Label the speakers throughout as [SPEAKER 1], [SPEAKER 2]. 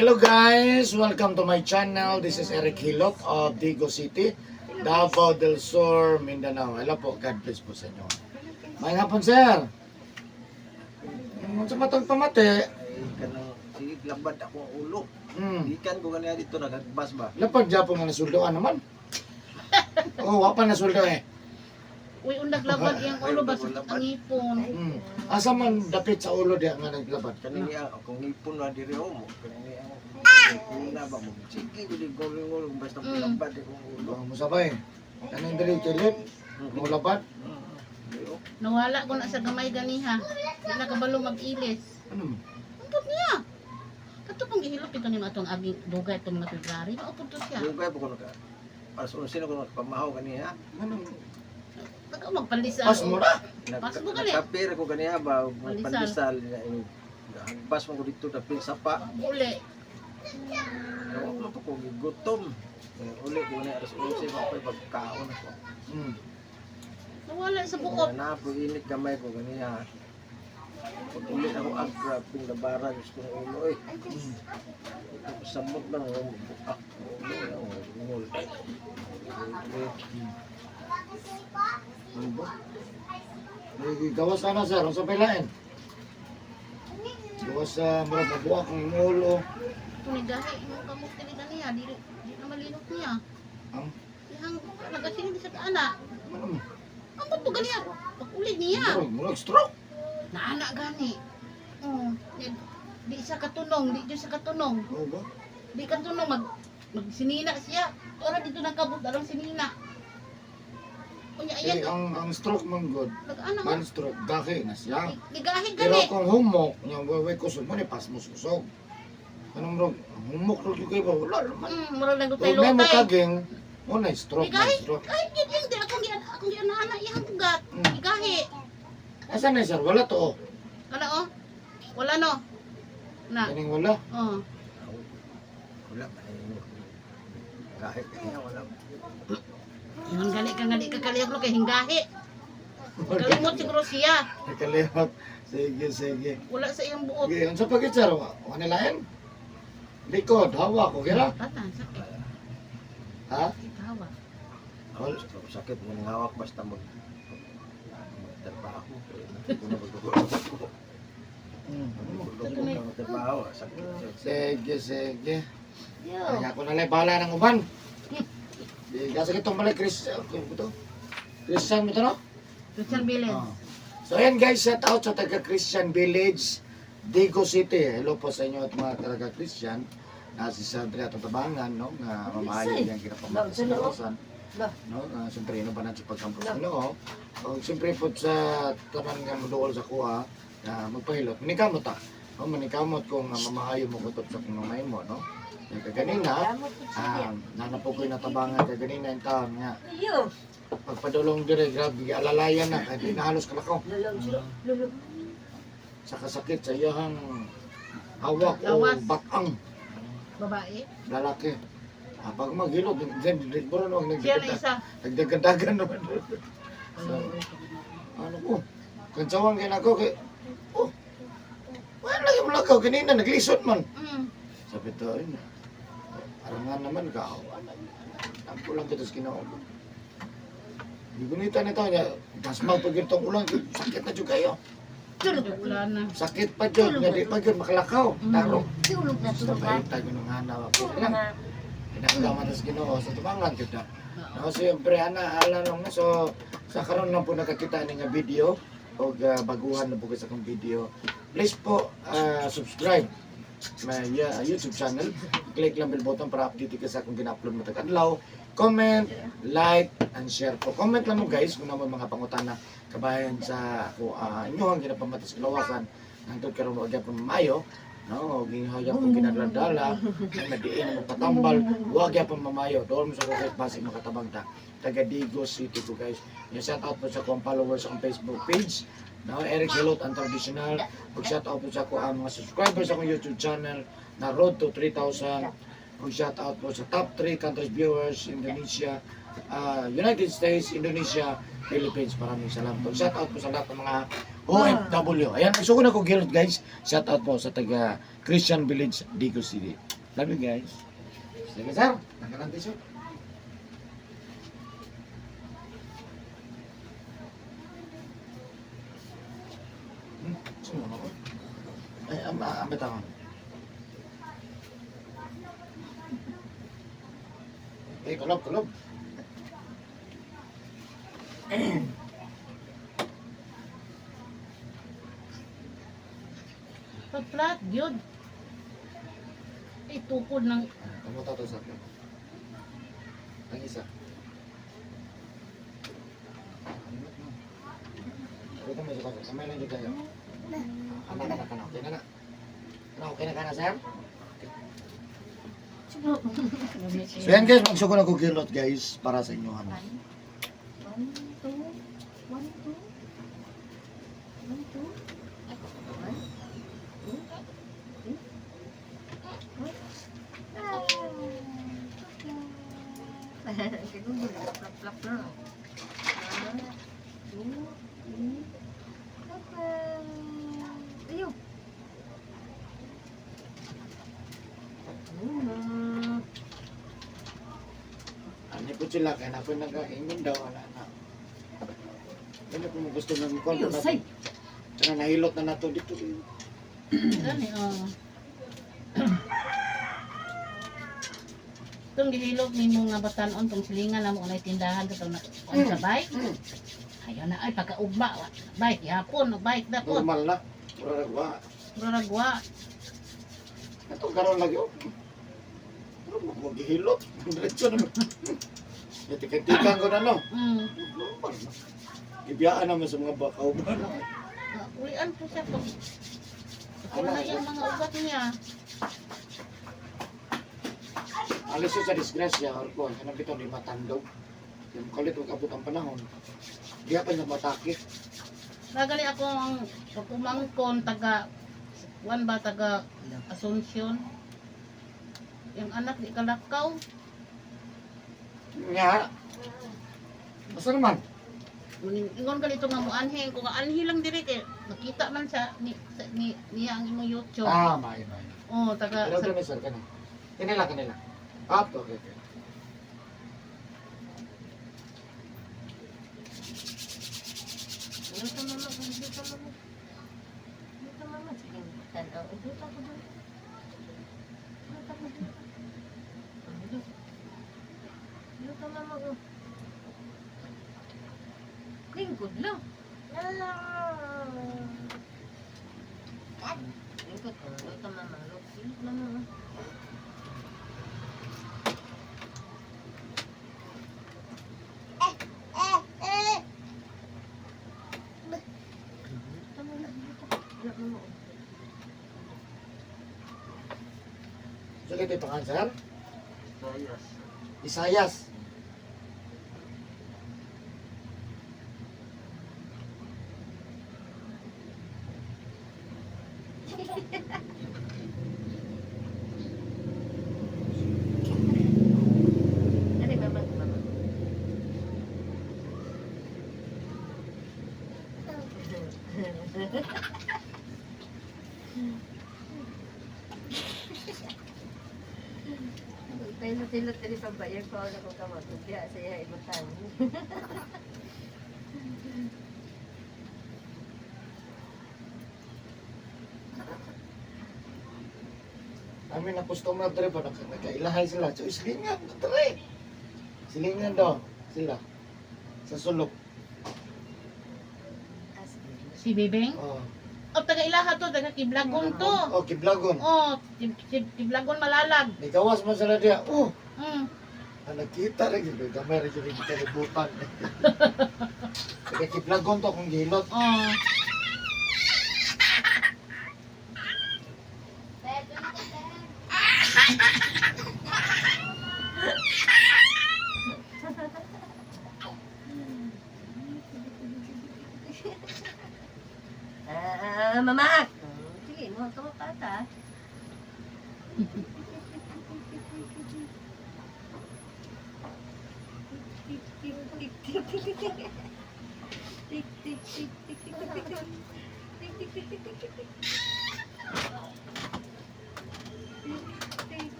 [SPEAKER 1] Hello guys! Welcome to my channel. This is Eric Hilot of Digo City, Davao del Sur, Mindanao. Hello po, God bless po sa inyo. May hapon sir. Sa matang pamate.
[SPEAKER 2] Sige, labad ako ang ulo. Ikan ko ganyan dito, nagagbas ba?
[SPEAKER 1] Lapad dyan po nga nasuldoan naman. Oo, wapa nasuldo eh.
[SPEAKER 3] Uy, undag labad yung ulo ba sa ang ipon?
[SPEAKER 1] Asa man dapit sa ulo diya nga naglabad.
[SPEAKER 2] Kanini akong ipon na diri mo. Kanini ako. Kuna ba mo? Sige, hindi gulong-gulong basta labad akong ulo.
[SPEAKER 1] Musabay. Kanang dali kilip. Mo labad.
[SPEAKER 3] Nawala ko na sa gamay ganiha. Di na kabalo mag-ilis.
[SPEAKER 1] Ano?
[SPEAKER 3] Umpot niya. Kato pang gihilot ito ni matong aging dugay itong mga February. Maupot to siya.
[SPEAKER 2] Dugay po ko naka. Alas 11 ko pamahaw kaniya.
[SPEAKER 1] Ano?
[SPEAKER 3] Baga magpalisa.
[SPEAKER 1] Pas mo na.
[SPEAKER 3] Pas mo gali.
[SPEAKER 2] Nakapir ko kaniya ba?
[SPEAKER 3] Pandesal.
[SPEAKER 2] Pandesal. Nagbas mo ko dito dapil sapa.
[SPEAKER 3] Uli.
[SPEAKER 2] Ano pa ko gutom. Uli ko na alas 11 ako pagkaon ako.
[SPEAKER 3] Nawala sa buot.
[SPEAKER 2] Na po init kamay ko ganiya. Pag ulit ako agra, pinabara gusto ng ulo eh. Sabot lang ako buka. Ulo.
[SPEAKER 1] Ano ba? Gawas ano sir, ang sa pilain. Gawas sa mga mabuak ng ulo.
[SPEAKER 3] Ito ni Dahi. Yung kamuti ni ganiha. Di na malinot niya.
[SPEAKER 1] Ang?
[SPEAKER 3] Yang nagasilid sa kaana.
[SPEAKER 1] Ano?
[SPEAKER 3] Ang ba't to ganiha? Pag-ulit niya.
[SPEAKER 1] Murag stroke.
[SPEAKER 3] Naana gani. Di sa katunong, di sa katunong.
[SPEAKER 1] Oo ba?
[SPEAKER 3] Di katunong magsinina siya. Ora dito nakabot alang sinina. Unya
[SPEAKER 1] Eh,
[SPEAKER 3] ayan.
[SPEAKER 1] ang stroke man good.
[SPEAKER 3] Nag-ano
[SPEAKER 1] Man stroke, daki na siya.
[SPEAKER 3] Gigahi
[SPEAKER 1] Pero
[SPEAKER 3] gani.
[SPEAKER 1] kung humok, yung way kusog mo ni pas mo susog. Anong rog? Humok rog yung kayo, wala naman.
[SPEAKER 3] Mura lang
[SPEAKER 1] Kung
[SPEAKER 3] gutay
[SPEAKER 1] may mo
[SPEAKER 3] lutay.
[SPEAKER 1] kaging, mo na stroke, man
[SPEAKER 3] Gigahi.
[SPEAKER 1] stroke.
[SPEAKER 3] Kahit yun di akong di ana iyang tugat. Gigahi.
[SPEAKER 1] Asan na sir? Wala to oh.
[SPEAKER 3] Ano oh? Wala no. Na.
[SPEAKER 1] Kaning wala.
[SPEAKER 3] Oh.
[SPEAKER 2] Wala pa na yun. Kahit kaya wala.
[SPEAKER 3] Yung gali ka nga di ka kaliyag kay hinggahi. Kalimot siguro siya.
[SPEAKER 1] Nakalihot. Sige, sige.
[SPEAKER 3] Wala sa iyang buot.
[SPEAKER 1] Okay, ang sa pagit sir, wala lain? Likod, hawa ko, kira?
[SPEAKER 3] Batan, sakit.
[SPEAKER 1] Ha?
[SPEAKER 3] Tawa.
[SPEAKER 2] Sakit mo ng hawak basta magtrabaho. Hindi ko na magtrabaho. Magtrabaho, sakit.
[SPEAKER 1] Sige, sige.
[SPEAKER 3] Yo.
[SPEAKER 1] Kaya ko nalang bala ng uban. Kasi itong balik, Christian mo ito, no?
[SPEAKER 3] Christian Village.
[SPEAKER 1] Ah. So ayan guys, shout out sa taga Christian Village, Digo City. Hello po sa inyo at mga taga Christian. Si Sandra at Tabangan, no? Nga mamahayag yung kinapamata sa lawasan. No? Siyempre, ino ba natin sa pagkampos ng loo? Siyempre po sa tanan nga muduol sa kuha, magpahilot. Manikamot ta. No? Manikamot kung mamahayo mo kutot sa kumamay mo, no? Kaganina, nanapo ko yung natabangan kaganina yung taon nga. Pagpadulong dire, grabe, alalayan na, hindi na halos kalakaw. Sa kasakit, sa iyahang hawak o
[SPEAKER 3] Lawas.
[SPEAKER 1] batang
[SPEAKER 3] Babae.
[SPEAKER 1] lalaki. Pag maghilot, buro nung
[SPEAKER 3] Siya na isa.
[SPEAKER 1] nagdagadagan naman. So, ano ko, kansawang ginako kay, wala yung lakaw, kanina naglisod man. Sabi to, arangan naman ka, ako lang kita sa kinaon. Gigunita nito niya, kasmal pag itong ulang, sakit na dyan kayo.
[SPEAKER 3] Wala na.
[SPEAKER 1] Sakit pa dyan, nga di pa dyan makalakaw. Tarong.
[SPEAKER 4] Tulog na
[SPEAKER 1] Basta
[SPEAKER 4] tulog
[SPEAKER 1] pa yung tayo ng hanaw ako. Pinakalaman na sa Ginoo sa tumangan kita. No, siyempre, ala nung na. So, sa karon lang po nakakita nga video o baguhan na po sa akong video. Please po, subscribe my YouTube channel. Click lang bell button para update ka sa akong gina-upload mo tag-adlaw. Comment, like, and share po. Comment lang mo guys kung naman mga pangutana kabayan sa inyo ang ginapamatas kalawasan hangtod karon mo agad Mayo. No, ginhaya kong ginadala, nadiin mo patambal, wag ya pang mamayo. Doon mo sa Rocket Pasig makatabang ta. Taga Digo City po guys. Yung shout out po sa kong followers ang Facebook page. No, Eric Hilot ang traditional. Pag-shout out po sa ko ang mga subscribers sa akong YouTube channel na Road to 3,000. Pag-shout out po sa top 3 countries viewers, Indonesia, United States, Indonesia, Philippines. Maraming salamat. Shout out po sa lahat ng mga OFW. Ayan, gusto ko na ko guild guys. Shout out po sa taga Christian Village, Digo City. Love you guys. Sige sir, nakalang tissue. Sino ako? Ay, ambet ako. Eh, kulob.
[SPEAKER 3] Pag-flat, yun. Tukod ng...
[SPEAKER 1] Kamu to sa akin. Ang isa. Ito mo sa kasi. Kamay lang dito tayo. Anak. Okay na na. Okay na ka na, sir? So yan guys, magsugo na ko kilot guys para sa inyo. Ano. Ano po sila, kaya na po nag-imin daw, wala na. Ano po mo gusto ng kondo na po. Tsaka nahilot na nato dito.
[SPEAKER 3] Gani, Itong gihilog ni mga batanon, itong silingan na mo na tindahan sa itong sa bike. Ayaw na, ay pagkaugma. Bike, yapon, bike na po.
[SPEAKER 1] Normal na. Raragwa.
[SPEAKER 3] Raragwa.
[SPEAKER 1] Ito, karoon lagi. Ano mo, maghihilot. Diretso naman. Tikan ko na, no? Normal na. Ibiyaan naman sa mga bakaw ba na.
[SPEAKER 3] Ulian po siya po. Wala yung mga ugat niya.
[SPEAKER 1] Alis yun sa disgrasya, or ko, kanang bitaw di matandog. Yung kalit, huwag abot ang panahon. Di pa niya matakit.
[SPEAKER 3] Nagali ako ang pagkumangkon, taga Asunsyon. Yung anak di Kalakaw.
[SPEAKER 1] Nga. Basta naman.
[SPEAKER 3] Ingon ka dito nga mo anheng. Kung anhi lang diri kay nakita man sa niya ang imong YouTube.
[SPEAKER 1] May.
[SPEAKER 3] Oh, taga
[SPEAKER 1] Pero doon sir, kanina. Kanila. Okay.
[SPEAKER 4] Lingkod lang. Lingkod. Luto mama. Luto mama.
[SPEAKER 1] Sige, ito yung pangalan, sir?
[SPEAKER 2] Sayas.
[SPEAKER 1] Isayas.
[SPEAKER 4] Ano mama? Pilot tadi pambayar ko ako na kung kamagubya saya imatan.
[SPEAKER 1] Amin na customer dere pa nagkailahay sila. So silingan dere. Silingan daw sila. Sa sulok.
[SPEAKER 3] si Bibeng.
[SPEAKER 1] Oh.
[SPEAKER 3] Oh, taga Ilaha to, taga Kiblagon to.
[SPEAKER 1] Oh, kiblagon.
[SPEAKER 3] Oh, Kiblagon malalag.
[SPEAKER 1] May gawas man sila diya. Oh, nakita rin yun. Gamay rin yun kita libutan. Kaya kiblagon to kung gilot.
[SPEAKER 3] Oh.
[SPEAKER 4] Mama. Sige, mo ka mapata.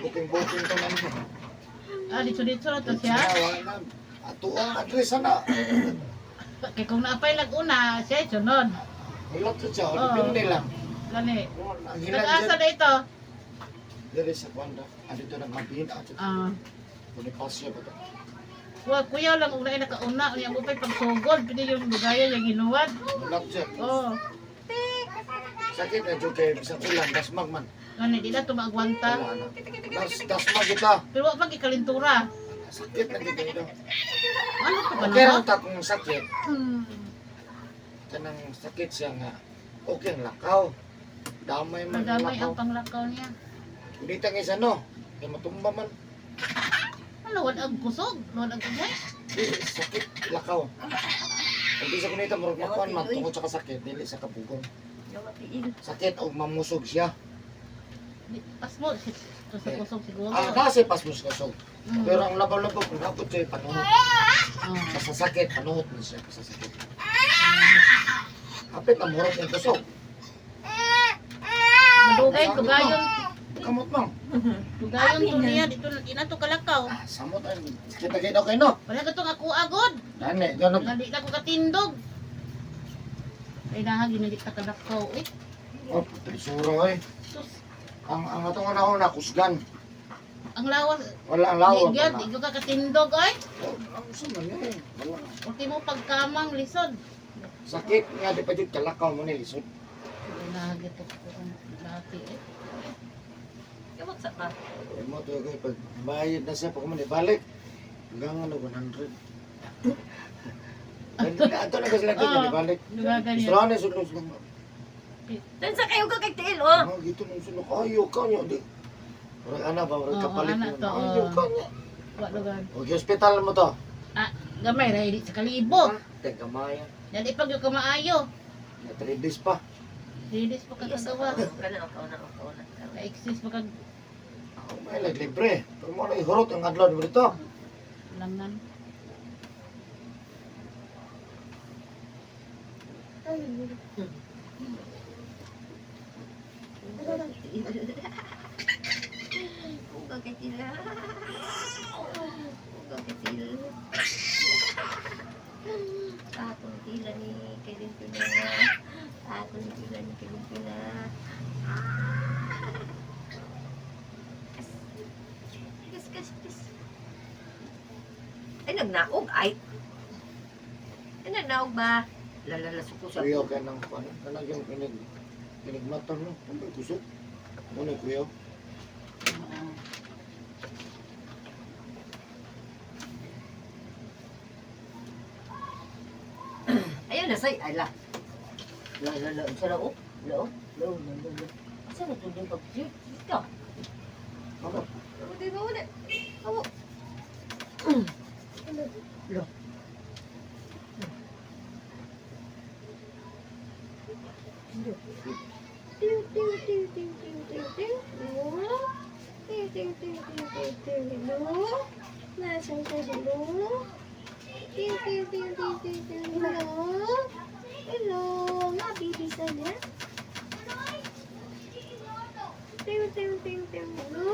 [SPEAKER 1] booking to man.
[SPEAKER 3] Dito na to siya.
[SPEAKER 1] Ato ang address na.
[SPEAKER 3] Kaya kung naapay lag-una, siya sunod.
[SPEAKER 1] Wala to siya,
[SPEAKER 3] Oo.
[SPEAKER 1] depende lang.
[SPEAKER 3] Gani.
[SPEAKER 1] Ang
[SPEAKER 3] Nag-asa
[SPEAKER 1] hilang
[SPEAKER 3] na ito.
[SPEAKER 1] dyan sa kwanda. Dito nagmabihin ato. Bonifasio ba to?
[SPEAKER 3] Kuya lang una nakauna. Unya mo pa'y pagsugod. Pwede yung lugaya yung ginuwad.
[SPEAKER 1] Wala siya.
[SPEAKER 3] Oo.
[SPEAKER 1] Sakit na dyan kayo, bisang ulan, dasmag man.
[SPEAKER 3] Gani, di na ito maagwanta.
[SPEAKER 1] Wala na. Dasmag kita.
[SPEAKER 3] Pero wag pag ikalintura.
[SPEAKER 1] Sakit na dito ito.
[SPEAKER 3] Ano ka ba
[SPEAKER 1] Okay
[SPEAKER 3] na?
[SPEAKER 1] lang takong sakit. Kanang sakit siya nga. Okay ang lakaw. Damay man ang
[SPEAKER 3] Madamay
[SPEAKER 1] lakaw.
[SPEAKER 3] ang panglakaw niya.
[SPEAKER 1] Hindi tangis ano. Kaya matumba man.
[SPEAKER 3] Ano, wad ang kusog? Wad ang kagay?
[SPEAKER 1] Di, sakit, lakaw. Hindi sa kunita, marag makuan man, tungkol sa kasakit, dili sa kabugong.
[SPEAKER 4] Gawatiil.
[SPEAKER 1] Sakit o mamusog siya.
[SPEAKER 3] Pas mo, ito sa kusog siguro.
[SPEAKER 1] Kasi pas musog.
[SPEAKER 3] Mm.
[SPEAKER 1] Pero ang labaw-labaw, kung napot siya, panuhot.
[SPEAKER 3] Ah.
[SPEAKER 1] Kasasakit, panuhot mo siya, kasasakit. Kapit na murot yung kusog.
[SPEAKER 3] Madugay, tugayon.
[SPEAKER 1] Kamot mo.
[SPEAKER 3] Tugayon to niya. Dito na to kalakaw.
[SPEAKER 1] Samot ay, kita kayo daw kayo no.
[SPEAKER 3] Wala ka itong ako agod.
[SPEAKER 1] Dani, gano'n.
[SPEAKER 3] Hindi na ko katindog. Ay nahagi na di ka kalakaw. Eh,
[SPEAKER 1] Oh, trisuro eh.
[SPEAKER 3] sus.
[SPEAKER 1] Ang atong una kusgan.
[SPEAKER 3] Ang lawas.
[SPEAKER 1] Wala ang lawak.
[SPEAKER 3] Ligad,
[SPEAKER 1] wala.
[SPEAKER 3] di ko ka katindog ay.
[SPEAKER 1] Oh, ang sama niya eh. Wala.
[SPEAKER 3] Ulti mo pagkamang lisod.
[SPEAKER 1] Sakit nga, di pa dito kalakaw mo nilisod.
[SPEAKER 3] Ay nahagi to ko dati eh.
[SPEAKER 4] Gawat sa ka.
[SPEAKER 1] Mo to kay pag bayad na siya pag man ibalik. Hanggang ano 100. Ato na kasi lang
[SPEAKER 3] Oo.
[SPEAKER 1] ibalik.
[SPEAKER 3] Lugagan
[SPEAKER 1] Gusto
[SPEAKER 3] niya.
[SPEAKER 1] na sulod lang.
[SPEAKER 4] Dan sa kayo ka kay tiil, oh.
[SPEAKER 1] Ah, gito nung sulod. Ayaw ka niya di. Orang ana ba orang
[SPEAKER 3] Oo,
[SPEAKER 1] kapalit
[SPEAKER 3] ana
[SPEAKER 1] mo.
[SPEAKER 3] to,
[SPEAKER 1] Ayaw
[SPEAKER 3] oo.
[SPEAKER 1] ka niya.
[SPEAKER 3] Wa lugan.
[SPEAKER 1] O hospital mo to.
[SPEAKER 3] Gamay ra di sa kalibo.
[SPEAKER 1] Teka maya.
[SPEAKER 3] Dali pag yung kamaayo.
[SPEAKER 1] Na 3 days pa.
[SPEAKER 3] Dilis pa kagagawa.
[SPEAKER 4] Kana ako na.
[SPEAKER 3] Ka-exist pa kag
[SPEAKER 1] Ako may libre. Pero mo na ihurot ang adlaw mo dito.
[SPEAKER 3] langan.
[SPEAKER 4] Uga kay tila. Uga kay tila. Atong tila ni Kevin Pina. Atong tila ni Kevin Pina. Kas. Ay, nagnaog. Ay, nagnaog ba? Lalala suko sa
[SPEAKER 1] Kuya ka nang ano. Kanang yung pinigmatan mo. Ano ba kusog? Ano kuya?
[SPEAKER 3] Oo.
[SPEAKER 4] Ayun na say, ay la. La, sa loob. Loob. Asa na ito din pag-trip? Ito.
[SPEAKER 1] Ano?
[SPEAKER 4] Hindi ba wala? Ako. Lo. Nasaan ka hello? Hello, nga baby sana. Hello.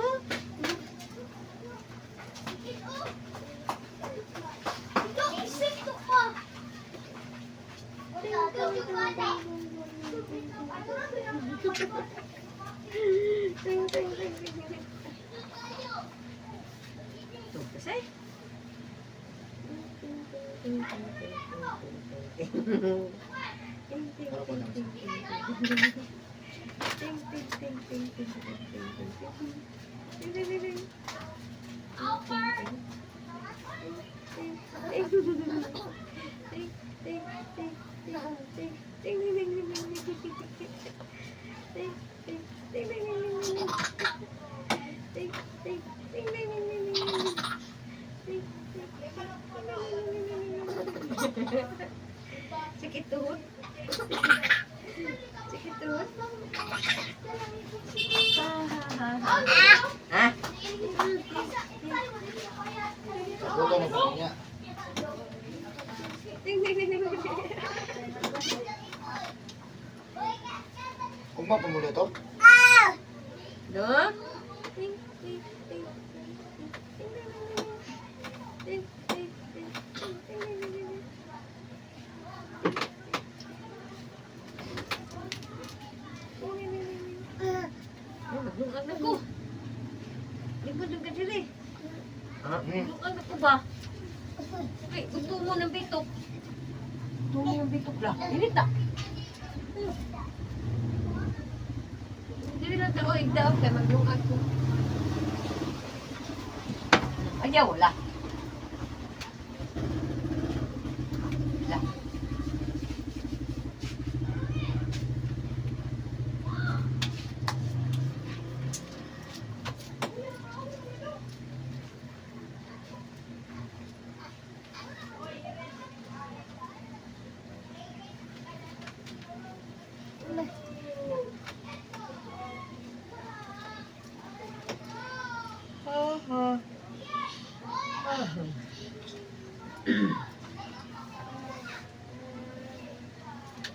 [SPEAKER 4] Tuh, kasi. Sakit tuhod. Sakit tuhod. Ha?
[SPEAKER 1] Luto na ba niya? Kung pa muli ito?
[SPEAKER 4] No? dun ka diri.
[SPEAKER 2] Ha?
[SPEAKER 4] Ano ko ba? Okay, gusto mo ng bitok. Gusto mo ng bitok lang. Inita. Dili lang tao, igdaon kay maglungag ko. Ayaw, wala. Wala.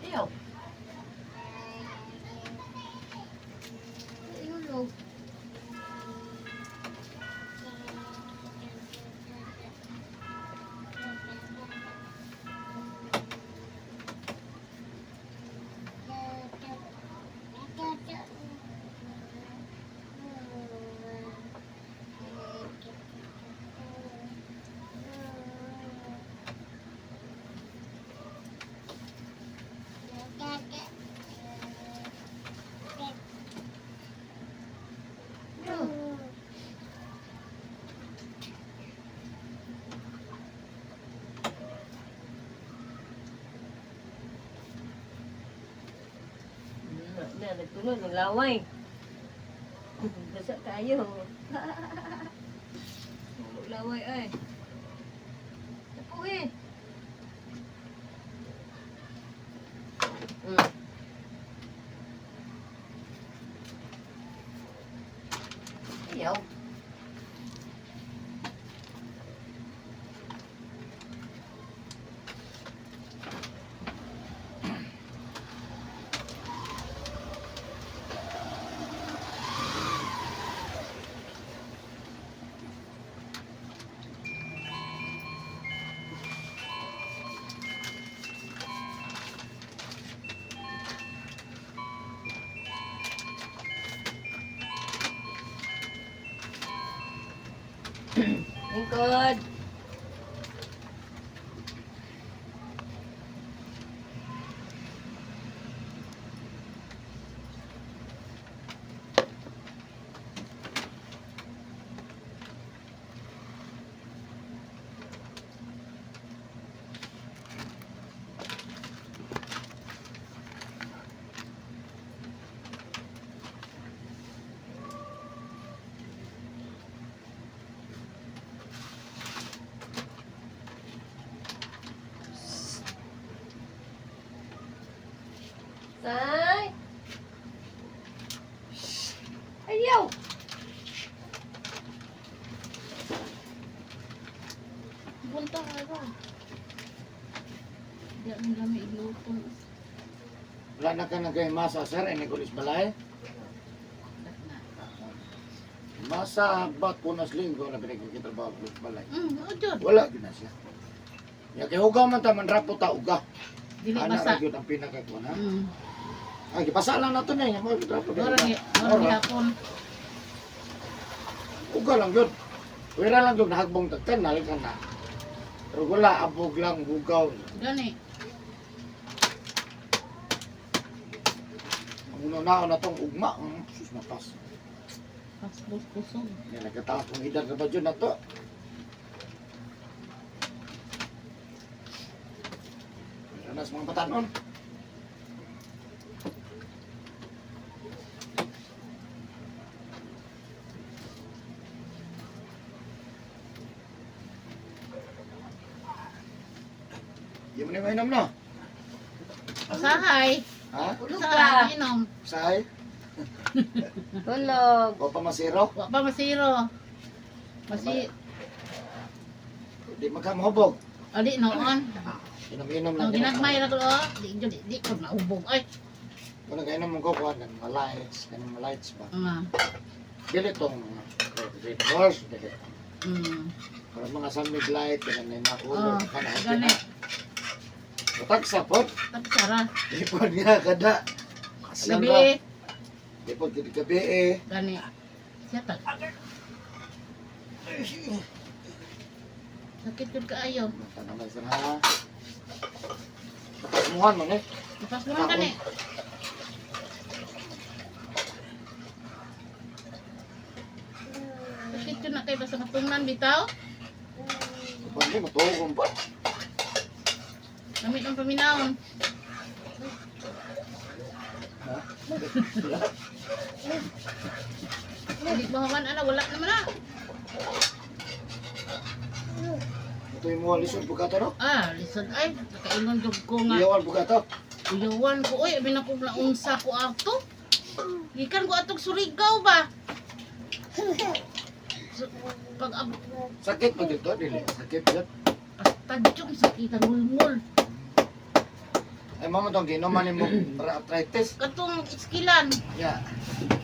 [SPEAKER 4] Ayaw. Ayun, na, nagtuloy, naglaway. Basa kayo. Naglaway ay. Tapuhin. Ayaw. Lingkod. Say. Ayaw.
[SPEAKER 3] Bunta ka ba? Di ang dami iluto.
[SPEAKER 1] Wala na ka na kay masa, sir, ini kulis balay. Masa bat punas linggo na pinagkikita ba kulis balay.
[SPEAKER 3] Ojod.
[SPEAKER 1] Wala gina siya. Ya kay uga man ta man rapo ta uga.
[SPEAKER 3] Dili
[SPEAKER 1] Ana
[SPEAKER 3] basa.
[SPEAKER 1] ra gyud ang pinakakuan ha. Ay gipasa lang nato na ya mo rapo.
[SPEAKER 3] Orang hapon.
[SPEAKER 1] Uga lang gyud. Wala lang gyud nahagbong tagtan nalikan na. Pero wala abog lang bugaw.
[SPEAKER 3] Gani.
[SPEAKER 1] Ang una na tong ugma, sus mapas.
[SPEAKER 3] Pasbos kusog.
[SPEAKER 1] Yan nagkataas kong edad na ba dyan na to? Meron na sa mga batanon. Di mo na mainom no?
[SPEAKER 3] Usahay.
[SPEAKER 1] Ha?
[SPEAKER 4] Tulog
[SPEAKER 3] Usahay.
[SPEAKER 4] ka.
[SPEAKER 3] Inom.
[SPEAKER 1] Sahay?
[SPEAKER 4] Tulog.
[SPEAKER 1] O pa masiro?
[SPEAKER 3] Wa pa masiro. Masi.
[SPEAKER 1] Di magkamahubog.
[SPEAKER 3] Adi noon.
[SPEAKER 1] Inom-inom lang.
[SPEAKER 3] Nung ginagmay ra ko. Di ko naubog. Ay.
[SPEAKER 1] Kung nag-inom mo ko, kuha ng malights. Ng malights ba? Dili tong Red Horse. Dili. Para mga sunmig light, kaya na
[SPEAKER 3] Oh,
[SPEAKER 1] nakulog. Kanahati
[SPEAKER 3] gani.
[SPEAKER 1] na. Matag sapot.
[SPEAKER 3] Tapsara.
[SPEAKER 1] Ipon nga kada. Alam ba?
[SPEAKER 3] Gabi.
[SPEAKER 1] Ipon kiti gabi eh.
[SPEAKER 3] Gani. Siya ta. Sakit yun kaayo.
[SPEAKER 1] Tanamay sa ha. Tapasmuhan mo eh.
[SPEAKER 3] Ipas mo ka ni. Sakit yun na kayo basta matungnan bitaw.
[SPEAKER 1] Kapag di matulog pa.
[SPEAKER 3] Gamit ang paminahon. Hindi bahawan ana wala naman na.
[SPEAKER 1] Ito yung mga lisod bukata no?
[SPEAKER 3] Ah, listen ay nakaingon jud ko nga.
[SPEAKER 1] Iyawan bukata.
[SPEAKER 3] Uyawan ko oy abi na ko na unsa ko ato. Gikan ko atog Surigao ba? Pag
[SPEAKER 1] Sakit mo dito, dili. Sakit dito.
[SPEAKER 3] tadyong sakit ang mulmul.
[SPEAKER 1] Ay mama tong ginuman mo arthritis.
[SPEAKER 3] Katong iskilan,
[SPEAKER 1] Ya.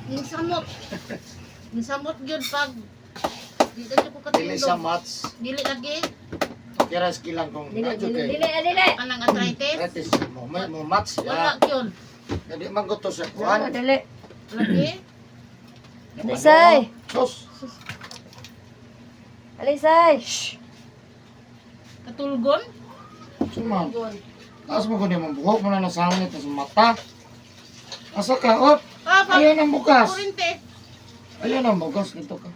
[SPEAKER 3] ning samot gyud pag di na ko
[SPEAKER 1] Dili sa
[SPEAKER 3] katindog.
[SPEAKER 1] mats.
[SPEAKER 3] Dili lagi
[SPEAKER 1] Kira skilang kung
[SPEAKER 4] Dili,
[SPEAKER 1] nadyo
[SPEAKER 4] dili,
[SPEAKER 1] kay.
[SPEAKER 4] dili, dili.
[SPEAKER 3] anang arthritis.
[SPEAKER 1] Arthritis mo. May mo mats
[SPEAKER 3] Wala
[SPEAKER 1] ya.
[SPEAKER 3] yun.
[SPEAKER 1] Jadi manggoto sa
[SPEAKER 4] Dili,
[SPEAKER 1] kuan.
[SPEAKER 4] dili.
[SPEAKER 3] Lagi.
[SPEAKER 4] Alisay.
[SPEAKER 1] Sus.
[SPEAKER 4] Alisay.
[SPEAKER 3] Katulgon.
[SPEAKER 1] Suman. Taas mo ko di mong buhok mo na nasangit sa mata. Asa ka? Op!
[SPEAKER 3] Ah, pag
[SPEAKER 1] Ayaw nang bukas.
[SPEAKER 3] kurente.
[SPEAKER 1] Ayaw nang bukas. Dito ka.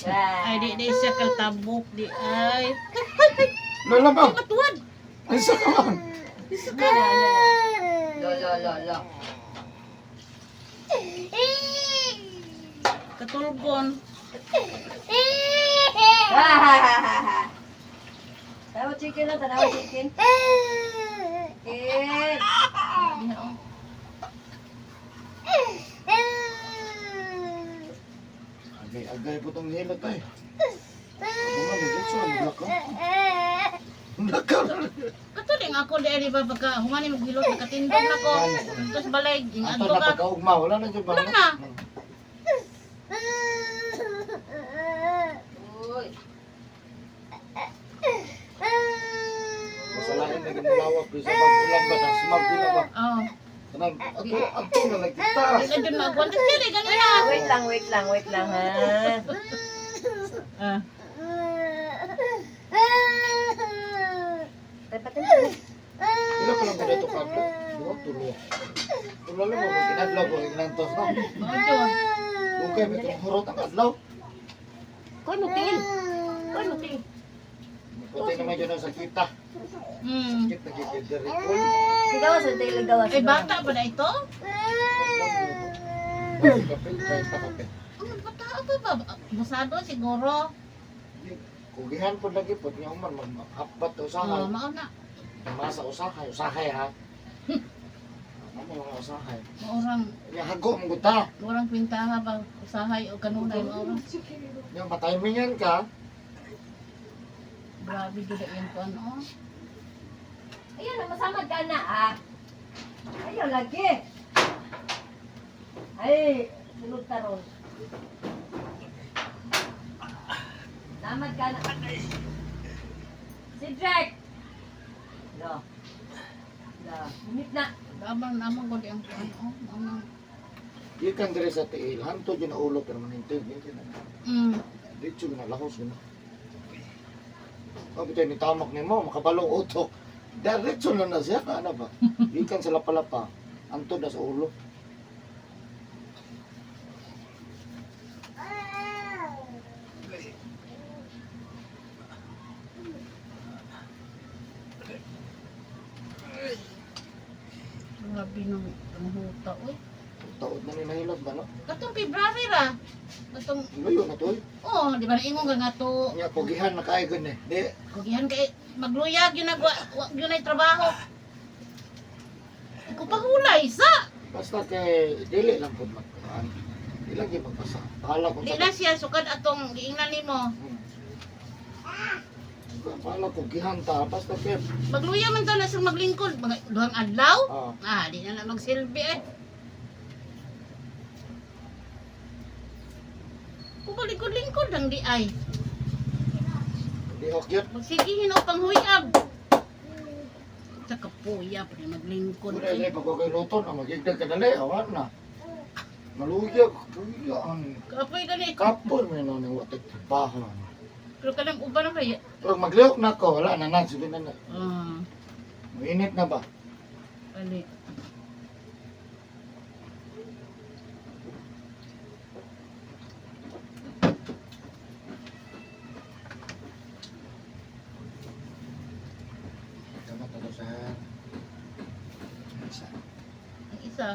[SPEAKER 3] Ay, di siya kaltabok, di ay.
[SPEAKER 1] Lola ba?
[SPEAKER 3] Matuwad.
[SPEAKER 1] Ay, isa ka man.
[SPEAKER 4] Lo, lo, lo, lo.
[SPEAKER 3] Katulgon.
[SPEAKER 4] Tanawa chicken lang, tanawa chicken. Chicken.
[SPEAKER 3] Diha, oh.
[SPEAKER 1] Agay po itong hilot ay. Buman, dito sa maglakaw. Maglakaw.
[SPEAKER 3] Katuling ako di ay ba pagka humani mo gilot nakatindog na ko. Tapos balay
[SPEAKER 1] Ato
[SPEAKER 3] gingadto
[SPEAKER 1] na
[SPEAKER 3] ka.
[SPEAKER 1] pagkaugma. Wala na dyan ba?
[SPEAKER 3] Wala na.
[SPEAKER 4] Uy.
[SPEAKER 1] Masalain na ginulawak. Bisa mag-ulan ba? Smag din na ba?
[SPEAKER 3] Oh.
[SPEAKER 1] Kanang, ato na nagkita.
[SPEAKER 3] Di ka dyan magwan. Tapos dili ganina.
[SPEAKER 4] Wait lang, ha.
[SPEAKER 3] Ah.
[SPEAKER 4] Tay patin.
[SPEAKER 1] Ila pa lang ba dito ka? Dua, tulo. Tulo lang mo. Kinadlaw ko. Kinantos na.
[SPEAKER 3] Mao yun.
[SPEAKER 1] Lukay, may tumurot ang adlaw.
[SPEAKER 4] Koy mo tingin. Koy mo tingin.
[SPEAKER 1] Puti naman yun ang sakita.
[SPEAKER 3] Hmm.
[SPEAKER 1] Sakit na kikidirikol.
[SPEAKER 4] Ligawas, tay ligawas.
[SPEAKER 3] Ay bata ba na ito?
[SPEAKER 1] Kapil, kahit takapil.
[SPEAKER 3] Ang bata ba ba? Masado siguro.
[SPEAKER 1] Kugihan po lagi po niya umar mag-apat
[SPEAKER 3] Oh,
[SPEAKER 1] usahay.
[SPEAKER 3] mao na.
[SPEAKER 1] Masa usahay, usahay ha. Ano yung usahay?
[SPEAKER 3] Maurang
[SPEAKER 1] Yung hago mong guta.
[SPEAKER 3] Murang kwintaha ba usahay o kanunay maurang.
[SPEAKER 1] Yung patimingan ka,
[SPEAKER 3] Grabe gid yung kuan oh.
[SPEAKER 4] Ayun, masamad ka na, ah. Ayun, lagi. Ay, sunod taron. Samad ka na. Si Jack! No. No. Minit na.
[SPEAKER 3] Dabang namang ko di ang kuan oh. Mamang.
[SPEAKER 1] ikan diri sa tiil. Hanto dyan na ulo permanente. Dito na lahos yun. Kapit ni tamak ni mo, makabalong utok. Diretso na siya. Ano ba? Ikan sa lapalapa. Anto na sa ulo.
[SPEAKER 3] Grabe nang huta oy.
[SPEAKER 1] Taod na nilahilot ba no?
[SPEAKER 3] Katong February ra. Katong
[SPEAKER 1] Luyo na to eh.
[SPEAKER 3] oh, di ba naingon ka nga to.
[SPEAKER 1] Nga kugihan na kayo gani. Di,
[SPEAKER 3] Kugihan kay magluyag yun nagwa yun ay trabaho. Ko pahulay sa.
[SPEAKER 1] basta kay dili lang po magkuhan. Di lang yung magpasa. Pahala ko
[SPEAKER 3] Di na siya sukad atong giingnan nimo.
[SPEAKER 1] Pahala ko gihanta. Basta kay,
[SPEAKER 3] Magluya man to na sa maglingkod, mga duhang adlaw.
[SPEAKER 1] ah,
[SPEAKER 3] Di na lang magsilbi eh. Kung lingkod ang di ay.
[SPEAKER 1] di okyot.
[SPEAKER 3] Magsigihin o panghuyab. Sa kapuya pa rin maglingkod.
[SPEAKER 1] Kung na pagkakay luto na magigdag ka dali, awan na. Naluya, kuyaan.
[SPEAKER 3] Kapoy gani.
[SPEAKER 1] Kapon mo yun ang watit baho.
[SPEAKER 3] Pero kanang uban na ba?
[SPEAKER 1] Pero maglihok na ko, wala na na, sige na na.
[SPEAKER 3] Ah,
[SPEAKER 1] Mainit na ba?
[SPEAKER 3] ali.
[SPEAKER 1] Tama to sa... Isa.
[SPEAKER 3] Ang isa.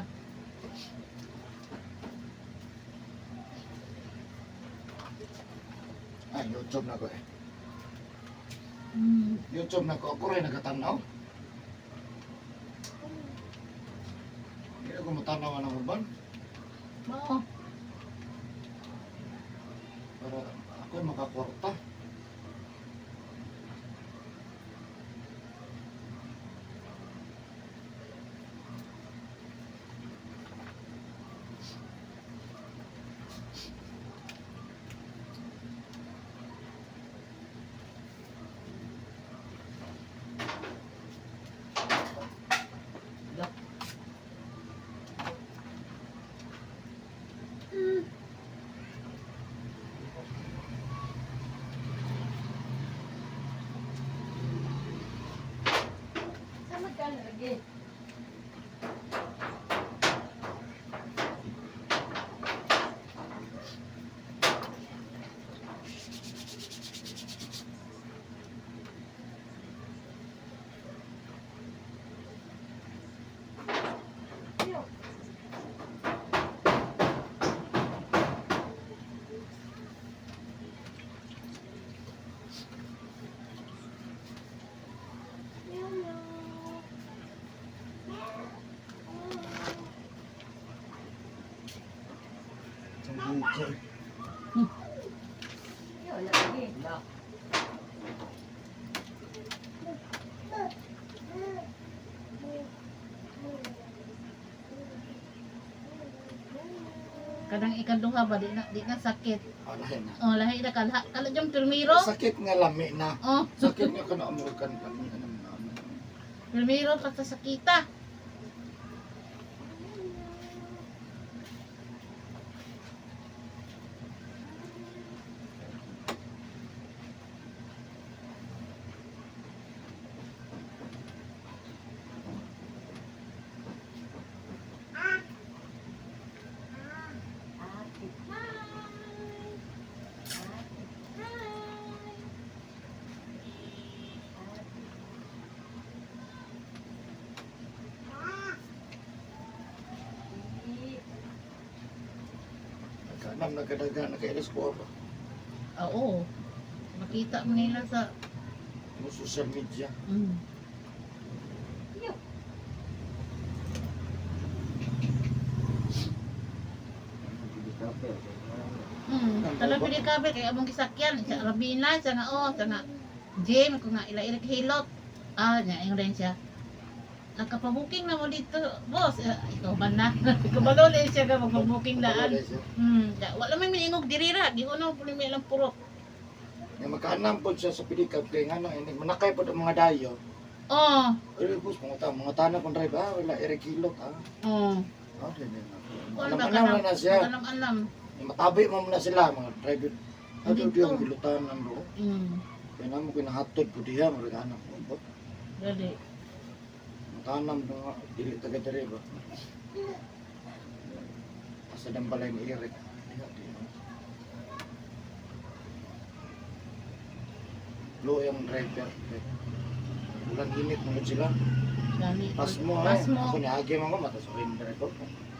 [SPEAKER 1] Ay, YouTube na ko eh.
[SPEAKER 3] Hmm.
[SPEAKER 1] YouTube na ko, ako rin nagatanaw. Hindi ako matanaw ng uban.
[SPEAKER 3] Mao.
[SPEAKER 1] Para ako makakwarta.
[SPEAKER 4] Sama ka na lagi. Wala lagi.
[SPEAKER 3] Kadang ikaduha ba di na sakit.
[SPEAKER 1] Alahin na.
[SPEAKER 3] Oh, lahi na kala jom Pilmiro.
[SPEAKER 1] Sakit nga lami na.
[SPEAKER 3] Oh,
[SPEAKER 1] Sakit nga ka na American pa.
[SPEAKER 3] Pilmiro pa sa sakita.
[SPEAKER 1] Kanam nagkadaga na kailas ko ba?
[SPEAKER 3] Oo. Makita mo nila sa
[SPEAKER 1] Mo social media.
[SPEAKER 3] mm. Kalau pili kabe kay among kisakyan sa Rabina sa nga sa nga gym ko nga ila hilot. Nya yung rin siya. Nakapabuking na mo dito, boss. Ikaw ba na? Kabalo lang siya ka magpabuking daan. Wala may miningog dirira. Di ko na po may ilang purok.
[SPEAKER 1] Nga magkaanam po siya sa pilikap kay nga no, manakay po ang mga dayo.
[SPEAKER 3] Oh.
[SPEAKER 1] Pero bus mga tanah kung drive wala irekilot
[SPEAKER 3] Oh.
[SPEAKER 1] Alam na siya.
[SPEAKER 3] Alam.
[SPEAKER 1] Matabi mo muna sila mga driver. Ano
[SPEAKER 3] Dito.
[SPEAKER 1] diyan gilutan ng do.
[SPEAKER 3] Mm.
[SPEAKER 1] Kaya namo kinahatod po diha mga anak ko.
[SPEAKER 3] Dali.
[SPEAKER 1] Matanam nga dili taga dire ba. Asa dang balay ni Eric. Lo yung driver. Ulan init mo sila.
[SPEAKER 3] Dali.
[SPEAKER 1] Pas mo
[SPEAKER 3] Pas mo.
[SPEAKER 1] Ako niagi mo mata surrender ko.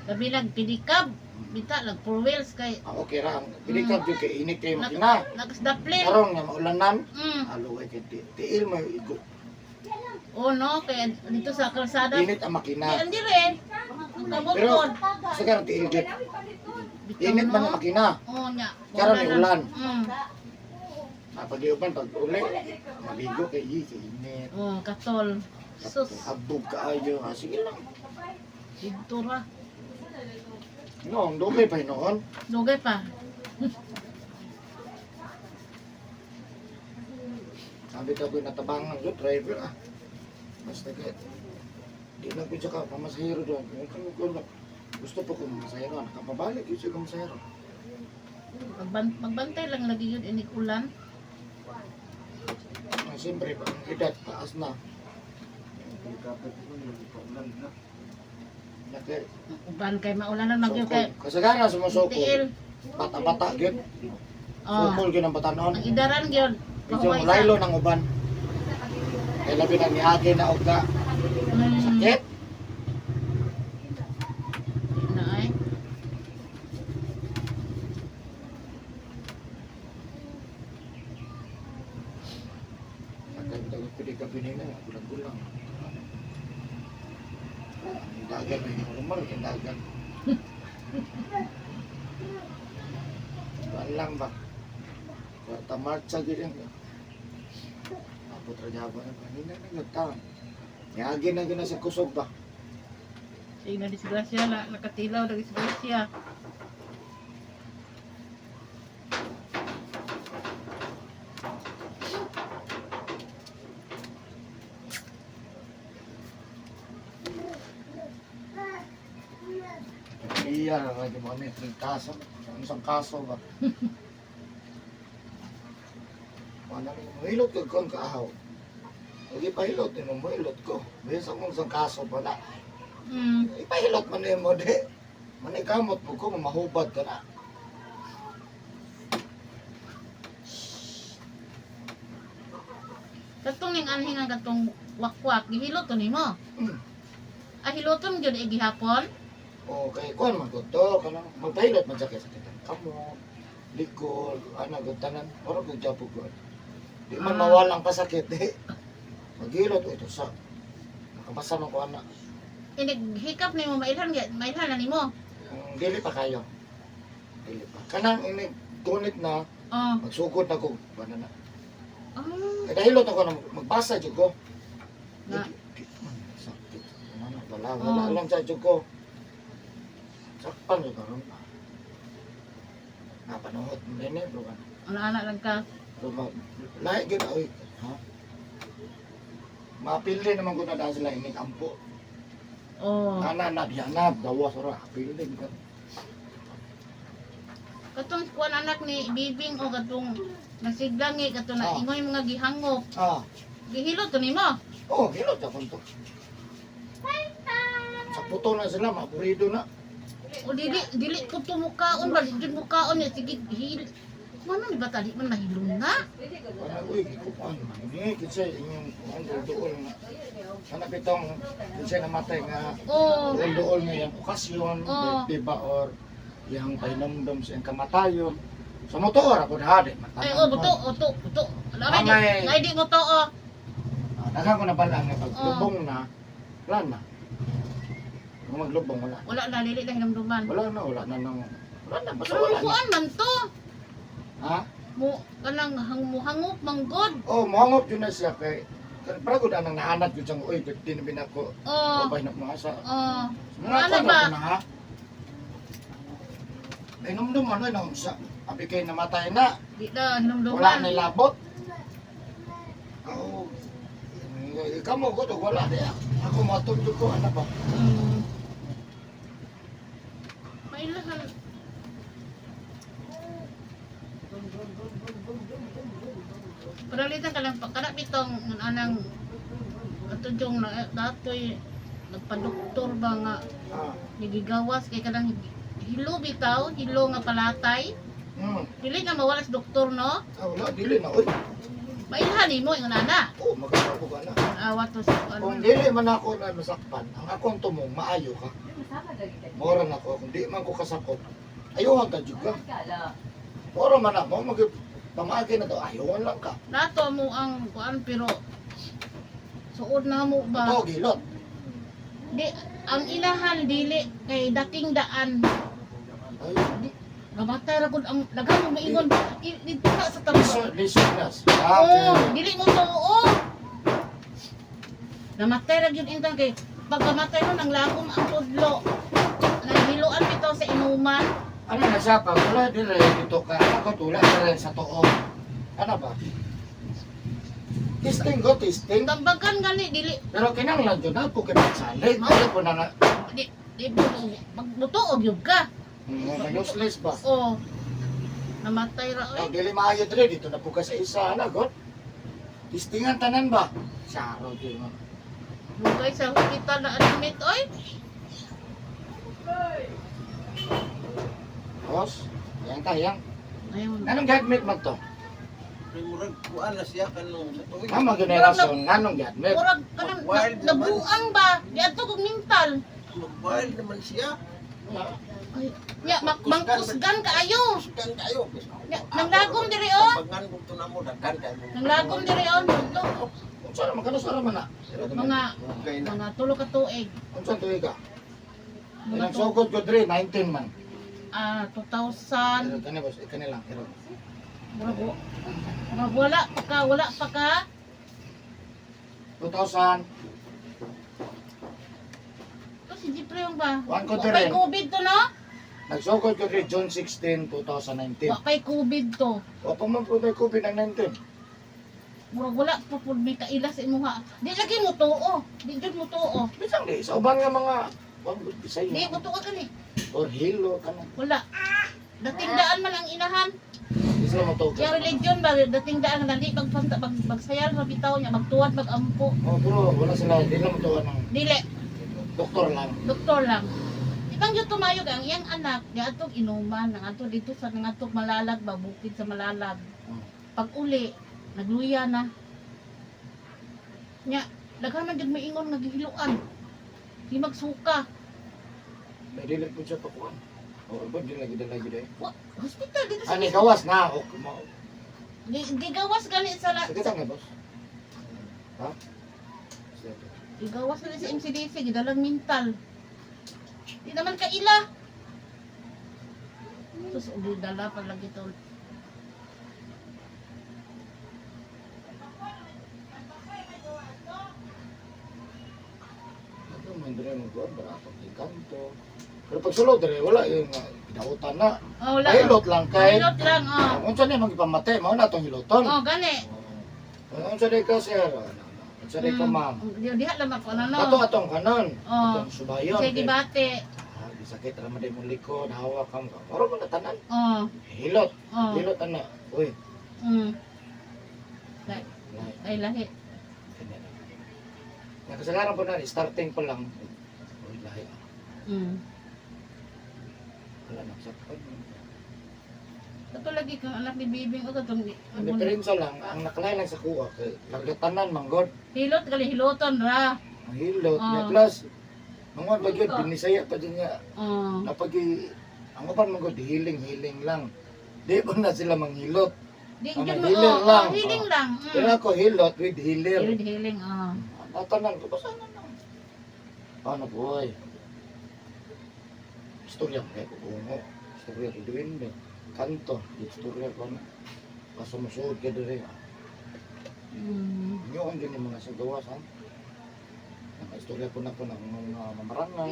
[SPEAKER 3] Sabi lang pilikab. Bita lang 4 wheels kay
[SPEAKER 1] Okay ra. Pili ka jud kay init kay makina.
[SPEAKER 3] nagsdaplin.
[SPEAKER 1] Karon nga maulanan.
[SPEAKER 3] Mm.
[SPEAKER 1] Alo kay tiil mo igo.
[SPEAKER 3] Oh no, kaya dito sa kalsada.
[SPEAKER 1] Init ang makina.
[SPEAKER 3] Di andi rin.
[SPEAKER 1] Pero
[SPEAKER 3] Kabukod.
[SPEAKER 1] sa karon tiil jud. Init man ang makina.
[SPEAKER 3] Oh nya.
[SPEAKER 1] Karon ni ulan. Pag iuban pag uli, maligo kay init.
[SPEAKER 3] Oh, katol. Sus,
[SPEAKER 1] Abog kaayo. Sige lang.
[SPEAKER 3] dito ra.
[SPEAKER 1] No, ang dugay pa noon.
[SPEAKER 3] Dugay pa.
[SPEAKER 1] Sabi ka ko natabangan do driver Basta kay di na ko siya ka pamasahero doon. Kung Gusto po kong masayro, nakapabalik yun siya kong masayro.
[SPEAKER 3] Magbantay lang lagi yun inig ulan.
[SPEAKER 1] Siyempre, pag ang edad, taas na.
[SPEAKER 2] Kapit ko yung paulan na.
[SPEAKER 1] Naki,
[SPEAKER 3] Uban kay maulanan magyo kay
[SPEAKER 1] kasagaran sumusukol.
[SPEAKER 3] tiil.
[SPEAKER 1] Bata-bata, gid.
[SPEAKER 3] Oh.
[SPEAKER 1] Sukol gid ang batanon.
[SPEAKER 3] Ang idaran gyud.
[SPEAKER 1] Medyo laylo ng uban. Kaya labi ng niagi na og ka. Sakit.
[SPEAKER 3] Na ay.
[SPEAKER 1] Pagkakita ko pwede ka pinina, gulang-gulang. Ang dagan ay normal, ang dagan. Kuan lang ba? Kwarta marcha gid yan. Ako trabaho na kanina na nagtang. Niagi na gina sa kusog ba?
[SPEAKER 3] Sige na disgrasya la nakatilaw na disgrasya.
[SPEAKER 1] Iya na lagi mo ni kaso. Ang isang kaso ba? Wala rin mo hilot ko kung kaahaw. Lagi pahilot din mo hilot ko. Bisa mong isang kaso pa na. Ipahilot man din mo di. Manikamot mo ko, mahubad ka na.
[SPEAKER 3] Katong ning anhing ang katong wakwak gihilot to nimo.
[SPEAKER 1] Hmm.
[SPEAKER 3] Ah hiloton gyud gihapon.
[SPEAKER 1] O kay kuan man ko to, kanang magpahilot man sa kay sakit ang kamot, likod, ano gutanan, oro ko japo ko. Di man mawalang pasakit eh. Maghilot ito sa nakabasa man ko ana.
[SPEAKER 3] Inig hikap nimo mailhan na nimo.
[SPEAKER 1] Dili pa kayo. Dili pa. Kanang ini gunit na
[SPEAKER 3] Oh.
[SPEAKER 1] magsugod na ko banana.
[SPEAKER 3] Ah.
[SPEAKER 1] Kaya hilot ako na magbasa jud ko.
[SPEAKER 3] Na.
[SPEAKER 1] Sakit. Ano wala lang sa jud ko. Sakpan yo karon. Napanood mo din eh, bro.
[SPEAKER 3] Ana lang ka.
[SPEAKER 1] Lahat gid oy. Ha? Mapili naman ko na dahil sila inig ampo.
[SPEAKER 3] Oh.
[SPEAKER 1] Ana na diyanab dawas ora apili ka.
[SPEAKER 3] Katong kuan anak ni Bibing o katong nasiglangi katong na
[SPEAKER 1] Ah.
[SPEAKER 3] ingoy mga gihangop.
[SPEAKER 1] Ah,
[SPEAKER 3] Gihilot to nimo.
[SPEAKER 1] oh, hilot ako to. Sa puto na sila, mapurido na.
[SPEAKER 3] O dili ko to mukaon ba dili mukaon niya sige hil. Ano ni bata di man mahilom na?
[SPEAKER 1] Ano, uy, kikukuhan man. Hindi, kasi yung dool nga. Ano pitong, kasi namatay nga,
[SPEAKER 3] Oh.
[SPEAKER 1] dool nga yung okasyon,
[SPEAKER 3] Oh.
[SPEAKER 1] diba, or yung painomdom sa yung kamatayon. Sa motor, ako na hadi.
[SPEAKER 3] Ay oh buto. Lamay
[SPEAKER 1] Amay.
[SPEAKER 3] di. Ay di mo to oh.
[SPEAKER 1] Dagan ko na pala nga pag lubong na, wala na. Kung maglubong, wala.
[SPEAKER 3] Wala na dili na hinumduman.
[SPEAKER 1] Wala na, wala na, basta
[SPEAKER 3] Pero
[SPEAKER 1] wala na.
[SPEAKER 3] kuan man to.
[SPEAKER 1] Ha?
[SPEAKER 3] Mo kanang hangop manggod.
[SPEAKER 1] Oh, mohangop yun na siya kay, kan para ko na nang naanat yun siyang, uy, tinabin ako,
[SPEAKER 3] Oh.
[SPEAKER 1] babay na mga sa,
[SPEAKER 3] Oh.
[SPEAKER 1] mga
[SPEAKER 3] Ano
[SPEAKER 1] ano
[SPEAKER 3] ba?
[SPEAKER 1] ba? Na, ha? Ay, numdum ano, no, sa, abi kayo namatay na,
[SPEAKER 3] Di na hinumduman.
[SPEAKER 1] wala na labot. Oo. Ikaw mo ko, wala na yan. Ako matundog ko, ano ba?
[SPEAKER 3] Mailahan. Paralitan ka lang kana bitong anang atudjong na datoy nagpa-doktor ba nga
[SPEAKER 1] Ah,
[SPEAKER 3] nigigawas kay kanang hilo bitaw, hilo nga palatay. Dili na mawala sa doktor no.
[SPEAKER 1] wala, dili na, uy.
[SPEAKER 3] Mailhan nimo yung nana.
[SPEAKER 1] Oo, magkakaroon ko ka na.
[SPEAKER 3] Awat to sa
[SPEAKER 1] Kung
[SPEAKER 3] ano.
[SPEAKER 1] dili man ako na masakpan, ang akong tumong, maayo ka. Mora na ako, kung di man ko kasakot, ayuhan ka juga. Mora man ako, pamagi na to, ayuhan lang ka.
[SPEAKER 3] Nato mo ang kuan pero suod na mo ba?
[SPEAKER 1] Ito, gilot.
[SPEAKER 3] Di ang ilahan dili kay daking daan.
[SPEAKER 1] Ay,
[SPEAKER 3] Gamatay ra gud ang daghang mo maingon dito na sa tabo.
[SPEAKER 1] Lisonas.
[SPEAKER 3] Oo, dili mo to oo. Namatay ra gyud intang kay pag gamatay mo nang lagom ang tudlo. Naghiluan bitaw sa inuman.
[SPEAKER 1] Ano na siya pa? Wala dire dito ka. Ako tula dire sa tuo. Ano ba? Testing ko, testing.
[SPEAKER 3] Tambagan gani dili
[SPEAKER 1] Pero kinanglan dyan ako kinagsalit. Ano po na nga.
[SPEAKER 3] Di magbuto og yug ka.
[SPEAKER 1] Useless ba?
[SPEAKER 3] Oh. Namatay ra
[SPEAKER 1] Oh,
[SPEAKER 3] oy.
[SPEAKER 1] dili maayo dre dito na po ka sa isa na god. Tistingan tanan ba? Saro di mo.
[SPEAKER 3] Bugay sa hospital na admit oy.
[SPEAKER 1] Boss, yang tayang.
[SPEAKER 3] Ayun.
[SPEAKER 1] Anong gi-admit man to?
[SPEAKER 2] May murag kuan na siya kanong sa tuwing.
[SPEAKER 1] Mama generasyon nganong gi-admit?
[SPEAKER 3] Murag kanang nabuang ba? Di ato kog mental.
[SPEAKER 2] Mobile naman siya.
[SPEAKER 3] Ay, nya mangkusgan kaayo.
[SPEAKER 2] Sukan kayo.
[SPEAKER 3] Nya nanglagom diri oh.
[SPEAKER 2] Pagan kung to na mo daghan kayo.
[SPEAKER 3] Nanglagom diri oh. Dito.
[SPEAKER 1] Unsa naman kanus ara man na?
[SPEAKER 3] Mga tulo ka tuig.
[SPEAKER 1] Unsa tuig ka?
[SPEAKER 3] Mga
[SPEAKER 1] Ilang sugod ko dre 19 man.
[SPEAKER 3] 2000.
[SPEAKER 1] Kani boss, kani lang. Pero
[SPEAKER 3] Murag wala pa ka.
[SPEAKER 1] 2000
[SPEAKER 3] To si Jeffrey yung ba?
[SPEAKER 1] Wan ko
[SPEAKER 3] Wa
[SPEAKER 1] diri.
[SPEAKER 3] pa'y COVID to no?
[SPEAKER 1] nagsugod ko dre June 16, 2019.
[SPEAKER 3] Wa pa'y COVID to.
[SPEAKER 1] Wa pa man po may COVID ang 19.
[SPEAKER 3] Murag wala pa pud may kaila sa imuha. Di lagi mo tuo. Di jud mo tuo.
[SPEAKER 1] Bisang di sa uban nga mga Bisaya
[SPEAKER 3] Di mo tuo kani.
[SPEAKER 1] or hilo kana.
[SPEAKER 3] Wala. Dating daan man ang inahan.
[SPEAKER 1] Isa mo to.
[SPEAKER 3] Kaya religion ba dating daan nga di pagsayal sa bitaw niya magtuwad magampo.
[SPEAKER 1] Oh bro, wala sila di lang to ng
[SPEAKER 3] Dili,
[SPEAKER 1] doktor lang.
[SPEAKER 3] doktor lang. Ibang yung tumayo ang iyang anak, di atong inuman, ang ato dito sa ng atong malalag ba, bukid sa malalag. Pag uli, nagluya na. Nya, daghan man jud maingon naghihiluan. Di magsuka.
[SPEAKER 1] May dili po siya pakuan. Oh, ba di lagi dai.
[SPEAKER 3] Wa, hospital dito sa
[SPEAKER 1] Ani gawas na o mo.
[SPEAKER 3] di gawas gani sa
[SPEAKER 1] Sige tang boss. Ha? Sige.
[SPEAKER 3] di gawas gani sa MCDC gidalang mental. Di naman kaila. Sus uli dala pa lagi to.
[SPEAKER 1] Ito man dire mo go barato di kanto. Pero pag sulod dire wala yung pinautan na.
[SPEAKER 3] Oh, wala.
[SPEAKER 1] Hilot lang kay.
[SPEAKER 3] Pilot lang, oh.
[SPEAKER 1] Unsa ni magipamate mao na tong hiloton.
[SPEAKER 3] Oh, gani.
[SPEAKER 1] Unsa di ka sir? Unsa di ka ma'am?
[SPEAKER 3] Diha lang ako na no.
[SPEAKER 1] Ato atong kanon.
[SPEAKER 3] Oh.
[SPEAKER 1] Atong subayon.
[SPEAKER 3] Sige gibate.
[SPEAKER 1] Sakit ra man mo likod, hawak ka. Maro man tanan.
[SPEAKER 3] Oh.
[SPEAKER 1] Hilot.
[SPEAKER 3] Oh.
[SPEAKER 1] Hilot ana. Uy.
[SPEAKER 3] Mm. Dai,
[SPEAKER 1] Lahi.
[SPEAKER 3] ay lahi.
[SPEAKER 1] Nakasagaran po na, starting pa lang. Uy, lahi.
[SPEAKER 3] Mm.
[SPEAKER 1] Wala nagsakpan.
[SPEAKER 3] Kato lagi kang anak ni Bibing o katong
[SPEAKER 1] Ang diferensya lang, ang nakalay lang sa kuha, kay nagdatanan, manggod.
[SPEAKER 3] hilot kali hiloton ra.
[SPEAKER 1] Ang hilot
[SPEAKER 3] Ah.
[SPEAKER 1] niya, plus, mga bagyod, binisaya pa din niya.
[SPEAKER 3] Oh.
[SPEAKER 1] Napag ang upan manggod, hiling lang. Di ba na sila manghilot?
[SPEAKER 3] Di
[SPEAKER 1] Ano,
[SPEAKER 3] jud mo
[SPEAKER 1] healer
[SPEAKER 3] oh,
[SPEAKER 1] lang.
[SPEAKER 3] healing lang.
[SPEAKER 1] Pero ako hilot with healer.
[SPEAKER 3] Healing oh.
[SPEAKER 1] Natanan ko, basta na lang. Ano boy? Istorya ko ko bungo. Istorya ko duwin eh. Kanto, istorya ko na. Kaso masuod ka diri.
[SPEAKER 3] Mm.
[SPEAKER 1] Inyo ang din yung mga sagawas ha. Naka-istorya ko na po ng mga mamarangan.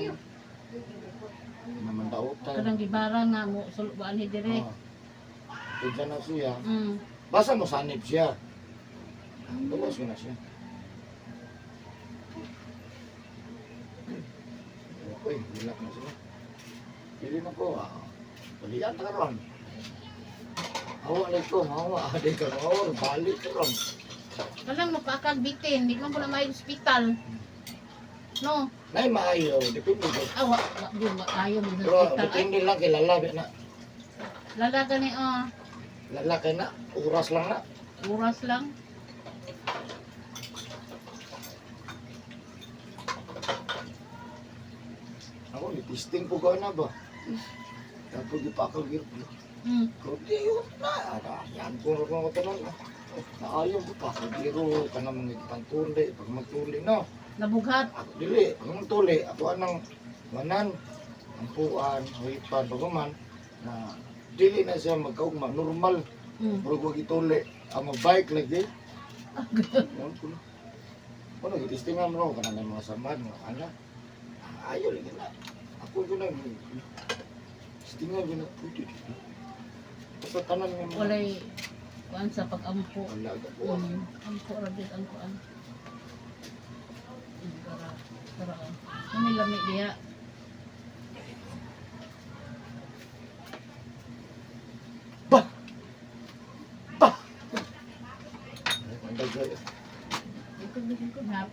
[SPEAKER 1] Namandautan.
[SPEAKER 3] Kadang gibara nga mo sulbaan ni dire.
[SPEAKER 1] Pwede na siya.
[SPEAKER 3] Mm.
[SPEAKER 1] Basta mo sanib siya. Tulos ko na siya. Uy, hilak na sila. Pili na po. Balian na karon. Hawa na ito, hawa. Aday ka, hawa. Balik ka ron.
[SPEAKER 3] Kalang mapakag bitin, di man ko na may hospital. No,
[SPEAKER 1] Nay, maayo. Depende ko.
[SPEAKER 3] awa, di ba ayaw mo sa
[SPEAKER 1] Pero
[SPEAKER 3] hospital. Ay,
[SPEAKER 1] depende lang kay lalabi na.
[SPEAKER 3] lalaga ni
[SPEAKER 1] Lalaki na. Oras lang na.
[SPEAKER 3] oras lang.
[SPEAKER 1] Ako, testing ko ka na ba? Tapos ipakagir.
[SPEAKER 3] Mm.
[SPEAKER 1] Kundi yun na. Yan ko rin ako tanong. Naayon ko pa. Kagiro ka na mga pantuli. Pag magtuli na.
[SPEAKER 3] Nabughat.
[SPEAKER 1] Ako dili. Ang tuli. Ako anang manan. Ampuan. Huipan. Pagaman. Na dili na siya magkaugma. Normal.
[SPEAKER 3] Mm.
[SPEAKER 1] Pero kung ituli. Ang bike lagi. Yan ko na. Ano, itistingan mo. Kanang mga samad. Mga anak. Ayaw lagi na. Ako ko na. Istingan ko na. Pwede. Basta tanan nga mga.
[SPEAKER 3] Walay kuan sa pag-ampo.
[SPEAKER 1] Wala ka po.
[SPEAKER 3] Ampo ra gid ang kuan. Para para may lami diha.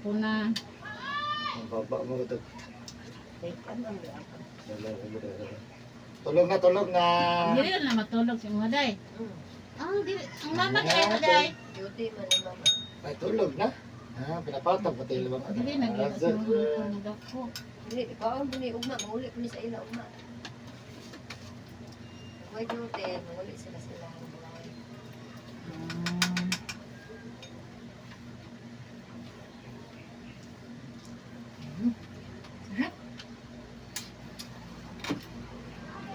[SPEAKER 3] bakuna.
[SPEAKER 1] Ang baba mo ito.
[SPEAKER 4] Ay, ano ang ako?
[SPEAKER 1] Tulog na.
[SPEAKER 3] Dili na matulog si mga day. Dili, ang mama ni ay day.
[SPEAKER 4] Duty man ang mama.
[SPEAKER 1] Ay, tulog na. Pinapatag pati ilawang
[SPEAKER 3] Dili na gina sa mga nagako.
[SPEAKER 4] Dili, ikaw ang buni ugma, mauli ko ni sa ila ugma. May duty, mauli sila sila.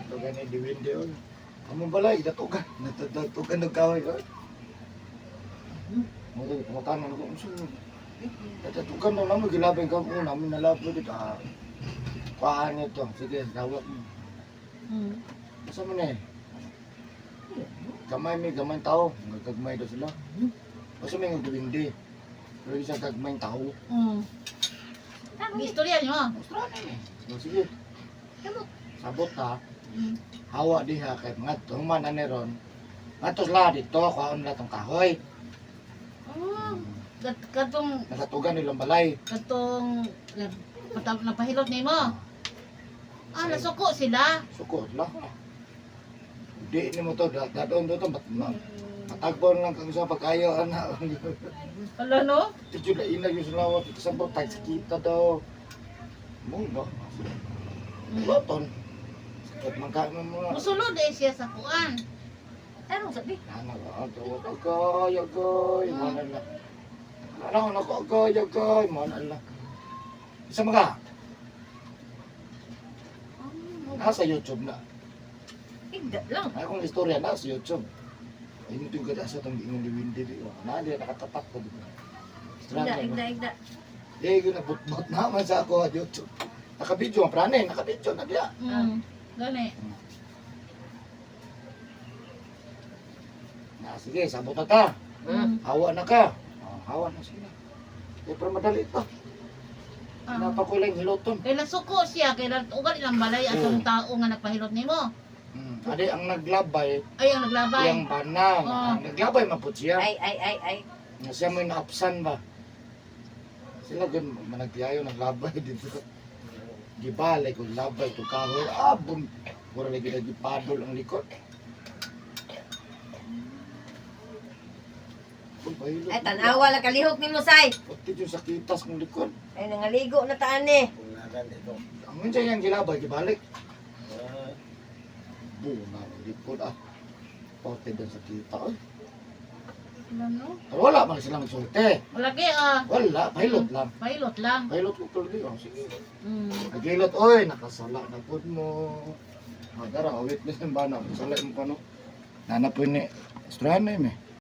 [SPEAKER 1] Ito gani diwindi on. Amo balay datugan. Natatugan ng kahoy. Mo to pangutanan ko unsa. Datugan daw namo gilabay ka mo namin nalabo dito. Paan ito. Sige, dawat mo. Asa man eh? Gamay tao. Gagmay daw sila. Asa may diwindi. Pero isa gagmay tao.
[SPEAKER 3] Istorya niyo.
[SPEAKER 1] Sige. Sabot ha. Hawa diha kay mga tuman ani ron. Ngatos la dito kaon la tong kahoy.
[SPEAKER 3] Katong
[SPEAKER 1] Nasatugan nilang balay.
[SPEAKER 3] napahilot nimo. Nasuko sila.
[SPEAKER 1] Suko la. Di ni mo to dadon to matagbon lang kang sa pagkayo ana.
[SPEAKER 3] Hala no?
[SPEAKER 1] Tidyo na ina yung salawat kasabot tay kita daw. Mo ba? Baton. Sakit man ka mo.
[SPEAKER 3] Musulod eh siya sa kuan.
[SPEAKER 4] Tarong sabi.
[SPEAKER 1] Ana ba to agoy mana la. Ano ko agoy mana la. Isa mga nasa YouTube na.
[SPEAKER 4] Igda lang.
[SPEAKER 1] Akong istorya na sa YouTube. Ay mo yung gada sa itong ingon ni Windy di. Na di nakatapat ko dito.
[SPEAKER 4] Igda.
[SPEAKER 1] Eh, nabot-bot naman sa ako sa YouTube. Naka-video ang prane, naka-video na diya.
[SPEAKER 3] Gani.
[SPEAKER 1] Sige, sabot na ka.
[SPEAKER 4] Mm.
[SPEAKER 1] Hawa na ka. Hawa na sila. Eh, pero madali ito. Napakulang hiloton.
[SPEAKER 3] Kay nasuko siya, kay ugat ilang balay atong tao nga nagpahilot nimo.
[SPEAKER 1] Adi ang naglabay,
[SPEAKER 3] Ay ang naglabay.
[SPEAKER 1] yung banang. Ang naglabay maput siya.
[SPEAKER 4] Ay.
[SPEAKER 1] Nga siya may naapsan ba. Sila gan managtiyayo naglabay dito. Gibalay kung labay kung kahoy. Bum. Mura lagi na gipadol ang likod.
[SPEAKER 4] Ay, tanawa lang kalihok ni mo, say.
[SPEAKER 1] Pati yung sakitas ng likod.
[SPEAKER 4] Ay, nangaligo na taan eh.
[SPEAKER 1] Ang minsan yung gilabay, gibalik. Buna, likod Pati doon sa kita.
[SPEAKER 3] Ano?
[SPEAKER 1] Pero wala man silang sulti.
[SPEAKER 3] Wala kay
[SPEAKER 1] Wala, pilot lang.
[SPEAKER 3] pilot lang.
[SPEAKER 1] Pilot ko tuloy. Sige.
[SPEAKER 3] Mm.
[SPEAKER 1] Nagilot, oy, nakasala na po mo. Magara, witness ng bana. Sala mo pa no. Nana po ni. Strana eh.